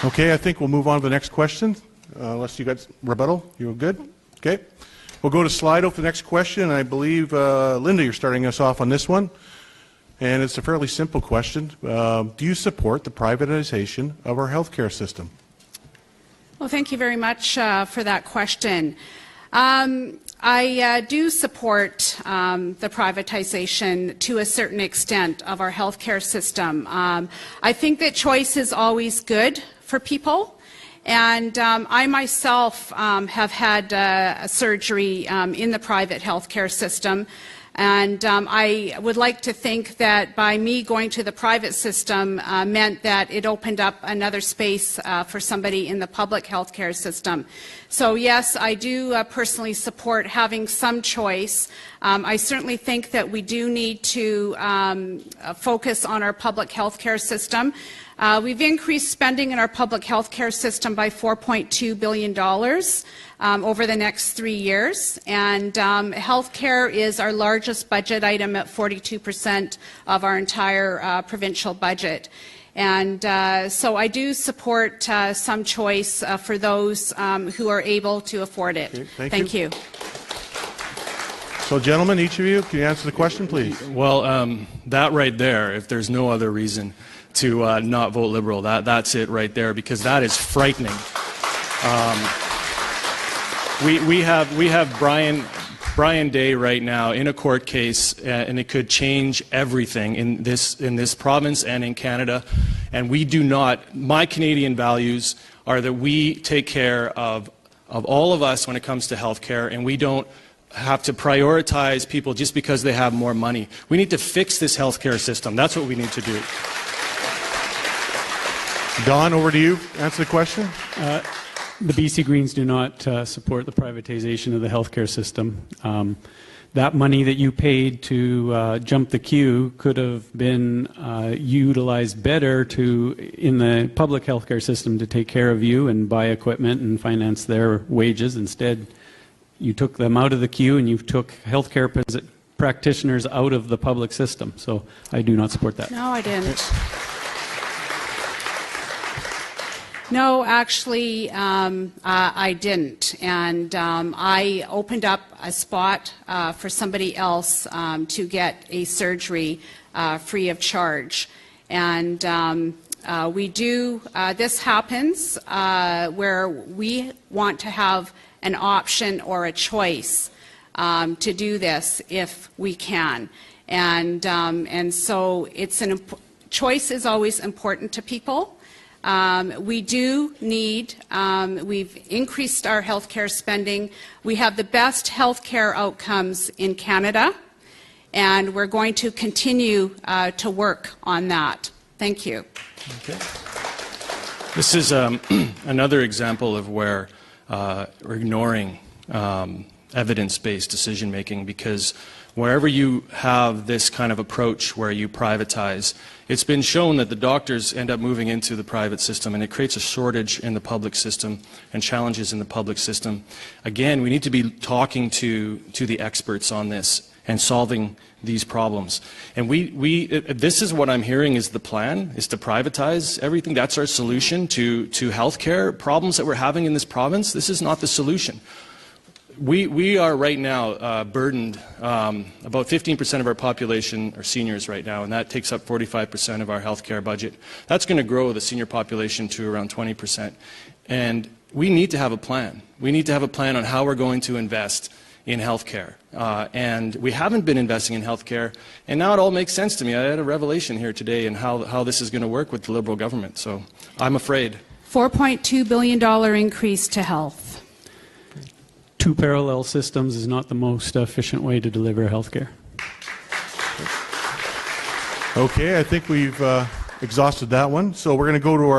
Okay, I think we'll move on to the next question. Unless you got rebuttal, you good? Okay. We'll go to Slido for the next question. I believe, Linda, you're starting us off on this one. And it's a fairly simple question. Do you support the privatization of our healthcare system? Well, thank you very much for that question. I do support the privatization to a certain extent of our healthcare system. I think that choice is always good for people. And I myself have had a surgery in the private healthcare system. And I would like to think that by me going to the private system meant that it opened up another space for somebody in the public healthcare system. So yes, I do personally support having some choice. I certainly think that we do need to focus on our public healthcare system. We've increased spending in our public healthcare system by $4.2 billion over the next 3 years, and healthcare is our largest budget item at 42% of our entire provincial budget. And so I do support some choice for those who are able to afford it. Okay, thank you. So, gentlemen, each of you, can you answer the question, please? Well, that right there, if there's no other reason to not vote Liberal, that's it right there, because that is frightening. We have Brian Day right now in a court case, and it could change everything in this province and in Canada. And we do not. My Canadian values are that we take care of all of us when it comes to health care, and we don't have to prioritize people just because they have more money. We need to fix this healthcare system. That's what we need to do. Don, over to you. Answer the question. The BC Greens do not support the privatization of the healthcare system. That money that you paid to jump the queue could have been utilized better in the public healthcare system to take care of you and buy equipment and finance their wages. Instead, you took them out of the queue and you took healthcare practitioners out of the public system. So I do not support that. No, I didn't. No, actually, I didn't. And I opened up a spot for somebody else to get a surgery free of charge. And this happens where we want to have an option or a choice to do this if we can. And so choice is always important to people. We do need, we've increased our healthcare spending. We have the best healthcare outcomes in Canada, and we're going to continue to work on that. Thank you. Okay. This is another example of where we're ignoring evidence-based decision-making, because wherever you have this kind of approach where you privatize, it's been shown that the doctors end up moving into the private system, and it creates a shortage in the public system and challenges in the public system. Again, we need to be talking to the experts on this and solving these problems. And this is what I'm hearing is the plan, is to privatize everything. That's our solution to healthcare problems that we're having in this province. This is not the solution. We are right now burdened, about 15% of our population are seniors right now, and that takes up 45% of our healthcare budget. That's going to grow the senior population to around 20%. And we need to have a plan. We need to have a plan on how we're going to invest in healthcare. And we haven't been investing in healthcare, and now it all makes sense to me. I had a revelation here today in how this is going to work with the Liberal government, so I'm afraid. $4.2 billion increase to health. Two parallel systems is not the most efficient way to deliver health care. Okay, I think we've exhausted that one. So we're going to go to our